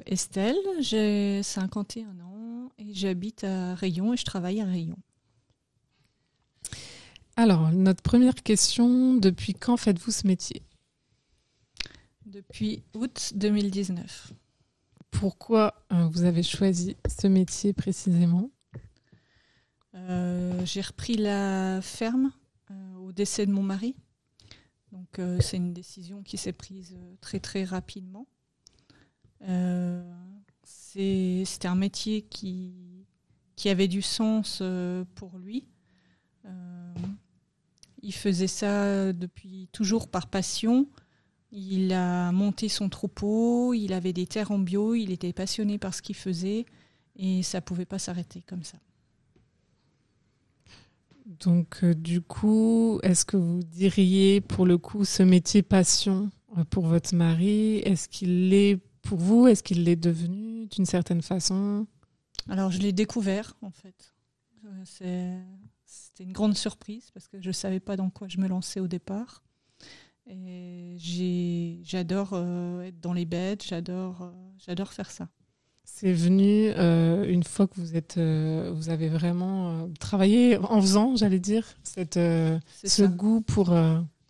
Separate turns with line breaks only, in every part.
Estelle, j'ai 51 ans et j'habite à Rayon et je travaille à Rayon.
Alors, notre première question, depuis quand faites-vous ce métier ?
Depuis août 2019.
Pourquoi vous avez choisi ce métier précisément ?
J'ai repris la ferme au décès de mon mari. Donc c'est une décision qui s'est prise très très rapidement. C'était un métier qui avait du sens pour lui. Il faisait ça depuis toujours par passion. Il a monté son troupeau, il avait des terres en bio, il était passionné par ce qu'il faisait et ça ne pouvait pas s'arrêter comme ça.
Donc, du coup, est-ce que vous diriez pour le coup ce métier passion pour votre mari, est-ce qu'il l'est pour vous ? Est-ce qu'il l'est devenu d'une certaine façon ?
Alors, je l'ai découvert en fait. C'était une grande surprise parce que je ne savais pas dans quoi je me lançais au départ. Et j'adore être dans les bêtes, j'adore faire ça.
C'est venu une fois que vous avez vraiment travaillé en faisant, j'allais dire, ce goût pour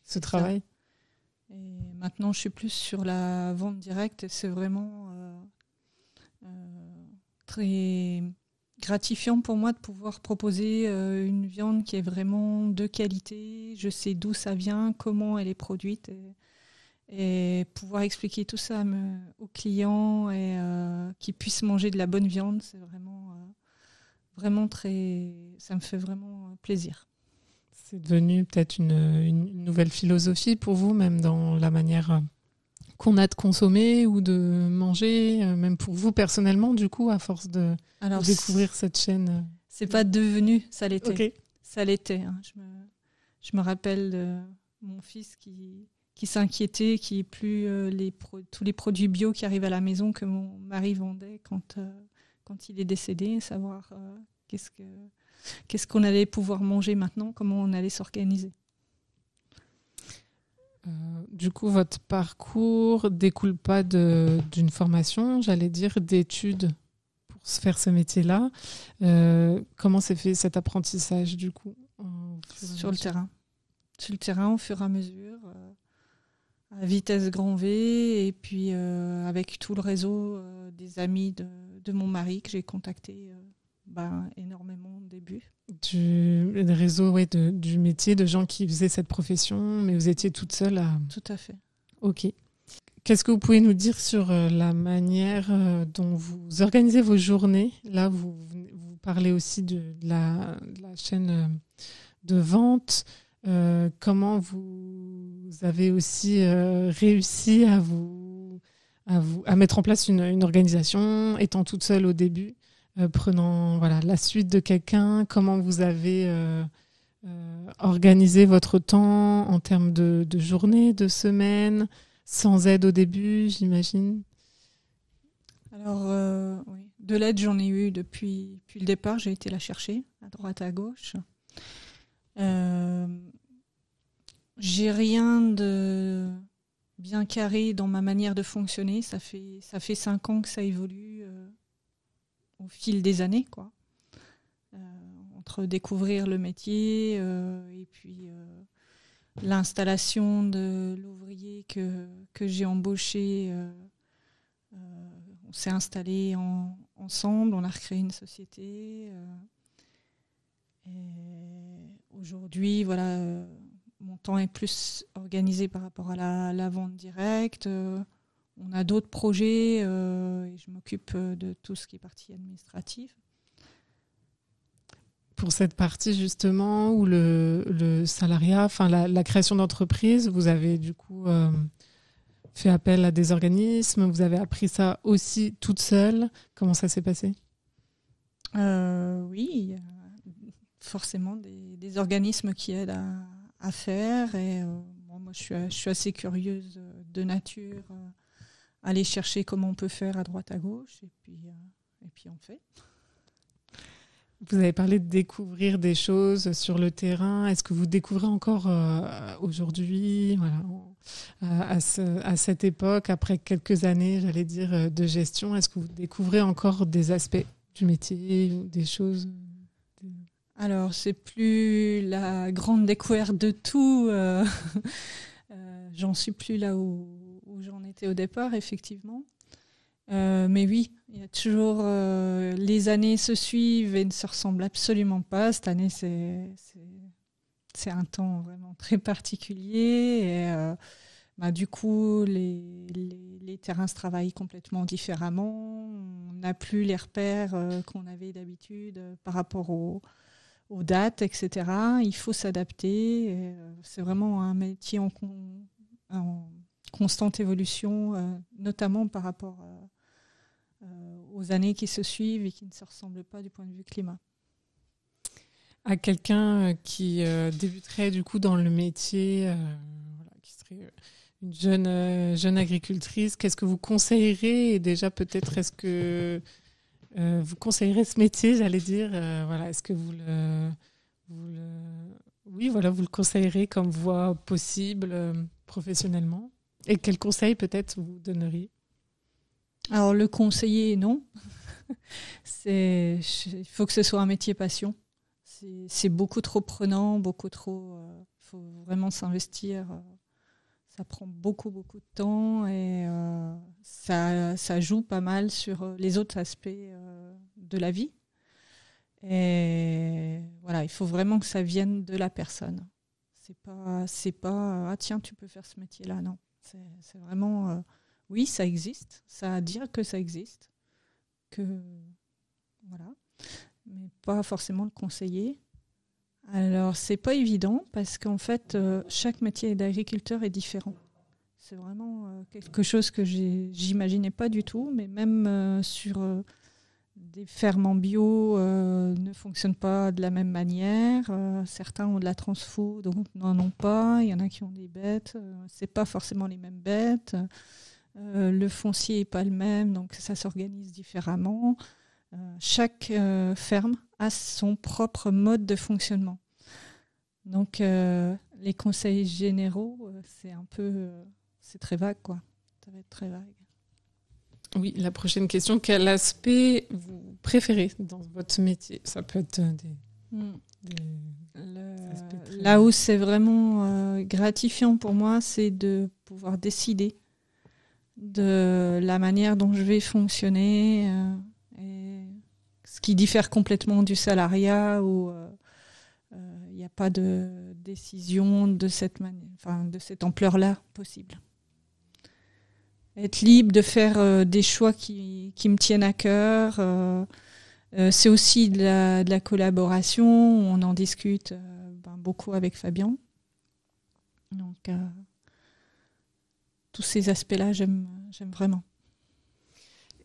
ce travail.
Et maintenant, je suis plus sur la vente directe et c'est vraiment très gratifiant pour moi de pouvoir proposer une viande qui est vraiment de qualité. Je sais d'où ça vient, comment elle est produite et pouvoir expliquer tout ça aux clients et qu'ils puissent manger de la bonne viande, c'est vraiment très... Ça me fait vraiment plaisir.
C'est devenu peut-être une nouvelle philosophie pour vous, même dans la manière qu'on a de consommer ou de manger, même pour vous personnellement, du coup, à force de découvrir cette chaîne.
C'est pas devenu, ça l'était.
Okay.
Ça l'était. Hein. Je me rappelle de mon fils qui s'inquiétait qu'il n'y ait plus tous les produits bio qui arrivent à la maison que mon mari vendait quand il est décédé, savoir qu'est-ce qu'on allait pouvoir manger maintenant, comment on allait s'organiser.
Du coup, votre parcours découle pas d'une formation, j'allais dire, d'études pour se faire ce métier-là. Comment s'est fait cet apprentissage, du coup,
sur le terrain. Sur le terrain, au fur et à mesure, à vitesse grand V, et puis avec tout le réseau des amis de mon mari que j'ai contacté énormément au début.
Du réseau du métier, de gens qui faisaient cette profession, mais vous étiez toute seule à...
Tout à fait.
Ok. Qu'est-ce que vous pouvez nous dire sur la manière dont vous organisez vos journées ? Là, vous parlez aussi de la chaîne de vente. Comment vous avez aussi réussi à mettre en place une organisation, étant toute seule au début ? Prenant la suite de quelqu'un, comment vous avez organisé votre temps en termes de journée, de semaine, sans aide au début, j'imagine.
Alors, oui. De l'aide, j'en ai eu depuis le départ. J'ai été la chercher, à droite, à gauche. J'ai rien de bien carré dans ma manière de fonctionner. Ça fait 5 ans que ça évolue au fil des années, quoi. Entre découvrir le métier et puis l'installation de l'ouvrier que j'ai embauché. On s'est installés ensemble, on a recréé une société. Et aujourd'hui, mon temps est plus organisé par rapport à la vente directe. On a d'autres projets et je m'occupe de tout ce qui est partie administrative.
Pour cette partie justement où le salariat, enfin la création d'entreprise, vous avez du coup fait appel à des organismes, vous avez appris ça aussi toute seule. Comment ça s'est passé ?
Oui, il y a forcément des organismes qui aident à faire. Et moi, je suis assez curieuse de nature, aller chercher comment on peut faire à droite, à gauche, et puis on fait.
Vous avez parlé de découvrir des choses sur le terrain. Est-ce que vous découvrez encore aujourd'hui, à cette époque, après quelques années, j'allais dire, de gestion, est-ce que vous découvrez encore des aspects du métier ou des choses?
Alors, c'est plus la grande découverte de tout. J'en suis plus là où j'en étais au départ, effectivement. Mais oui, il y a toujours les années se suivent et ne se ressemblent absolument pas. Cette année, c'est un temps vraiment très particulier. Et du coup, les terrains se travaillent complètement différemment. On n'a plus les repères qu'on avait d'habitude par rapport aux dates, etc. Il faut s'adapter. C'est vraiment un métier en constante évolution, notamment par rapport aux années qui se suivent et qui ne se ressemblent pas du point de vue climat.
À quelqu'un qui débuterait du coup dans le métier, qui serait une jeune agricultrice, qu'est-ce que vous conseillerez? Et déjà peut-être, est-ce que vous conseillerez ce métier, j'allais dire, est-ce que vous le conseillerez comme voie possible professionnellement? Et quels conseils peut-être vous donneriez?
Alors le conseiller, non. Il faut que ce soit un métier passion. C'est beaucoup trop prenant, beaucoup trop. Il faut vraiment s'investir. Ça prend beaucoup de temps et ça joue pas mal sur les autres aspects de la vie. Et voilà, il faut vraiment que ça vienne de la personne. C'est pas ah tiens, tu peux faire ce métier-là, non. C'est vraiment oui, ça existe, ça a à dire que ça existe, voilà, mais pas forcément le conseiller. Alors c'est pas évident parce qu'en fait chaque métier d'agriculteur est différent. C'est vraiment quelque chose que j'imaginais pas du tout, mais même sur des fermes en bio ne fonctionnent pas de la même manière. Certains ont de la transfo, donc n'en ont pas. Il y en a qui ont des bêtes. C'est pas forcément les mêmes bêtes. Le foncier n'est pas le même, donc ça s'organise différemment. Chaque ferme a son propre mode de fonctionnement. Donc les conseils généraux, c'est très vague, quoi. Ça va être très vague.
Oui, la prochaine question, quel aspect vous préférez dans votre métier? Ça peut être
là où c'est vraiment gratifiant pour moi, c'est de pouvoir décider de la manière dont je vais fonctionner, et ce qui diffère complètement du salariat où il n'y a pas de décision de cette ampleur-là possible. Être libre de faire des choix qui me tiennent à cœur. C'est aussi de la collaboration. On en discute beaucoup avec Fabien. Donc, tous ces aspects-là, j'aime vraiment.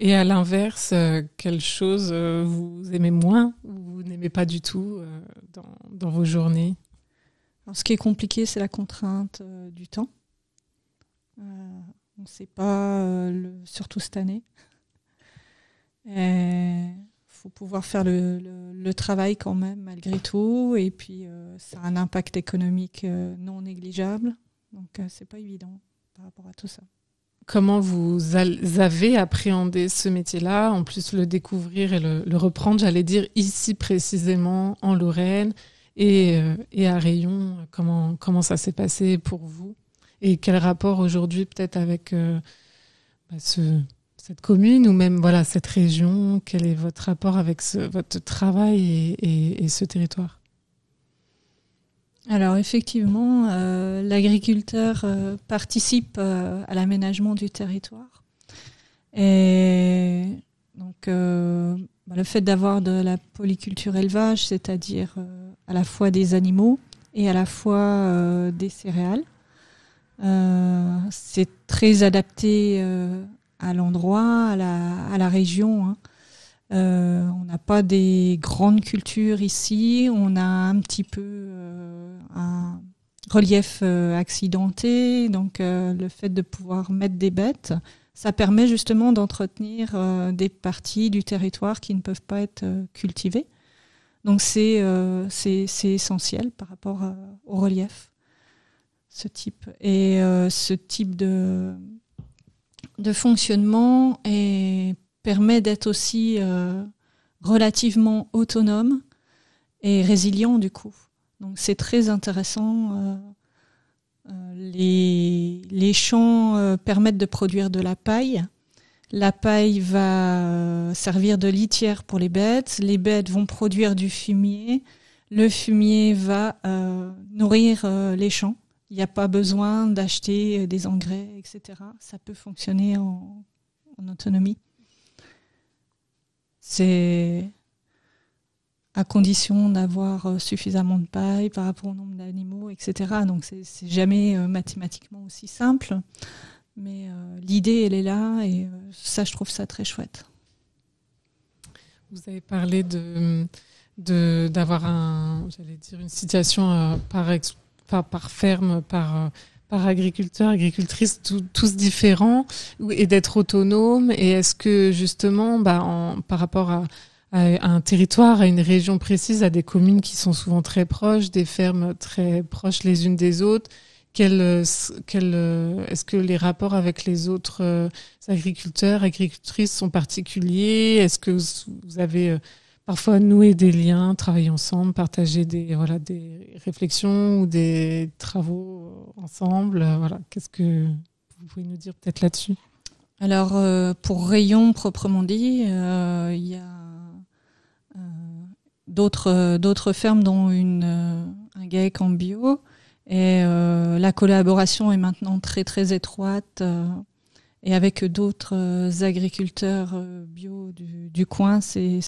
Et à l'inverse, quelle chose vous aimez moins ou vous n'aimez pas du tout dans vos journées?
Alors, ce qui est compliqué, c'est la contrainte du temps. On ne sait pas, surtout cette année. Il faut pouvoir faire le travail quand même, malgré tout. Et puis, ça a un impact économique non négligeable. Donc, ce n'est pas évident par rapport à tout ça.
Comment vous avez appréhendé ce métier-là, en plus le découvrir et le reprendre, j'allais dire, ici précisément, en Lorraine et à Rayon, comment ça s'est passé pour vous? Et quel rapport aujourd'hui peut-être avec cette commune ou même cette région? Quel est votre rapport avec votre travail et ce territoire?
Alors effectivement, l'agriculteur participe à l'aménagement du territoire. Et donc le fait d'avoir de la polyculture élevage, c'est-à-dire à la fois des animaux et à la fois des céréales, c'est très adapté à l'endroit, à la région, hein. On n'a pas des grandes cultures ici, on a un petit peu un relief accidenté, donc le fait de pouvoir mettre des bêtes, ça permet justement d'entretenir des parties du territoire qui ne peuvent pas être cultivées. Donc c'est essentiel par rapport au relief, ce type. Et ce type de fonctionnement permet d'être aussi relativement autonome et résilient du coup. Donc c'est très intéressant. Les champs permettent de produire de la paille. La paille va servir de litière pour les bêtes. Les bêtes vont produire du fumier. Le fumier va nourrir les champs. Il n'y a pas besoin d'acheter des engrais, etc. Ça peut fonctionner en autonomie. C'est à condition d'avoir suffisamment de paille par rapport au nombre d'animaux, etc. Donc c'est jamais mathématiquement aussi simple. Mais l'idée, elle est là et ça, je trouve ça très chouette.
Vous avez parlé d'avoir une situation par ferme, par agriculteurs, agricultrices, tous différents, et d'être autonome. Et est-ce que justement, par rapport à un territoire, à une région précise, à des communes qui sont souvent très proches, des fermes très proches les unes des autres, est-ce que les rapports avec les autres agriculteurs, agricultrices sont particuliers? Est-ce que vous avez parfois noué des liens, travaillé ensemble, partagé des réflexions ou des travaux ensemble? Qu'est-ce que vous pouvez nous dire peut-être là-dessus?
Alors, pour Rayon proprement dit, il y a d'autres fermes, dont un GAEC en bio. Et la collaboration est maintenant très très étroite et avec d'autres agriculteurs bio du coin, c'est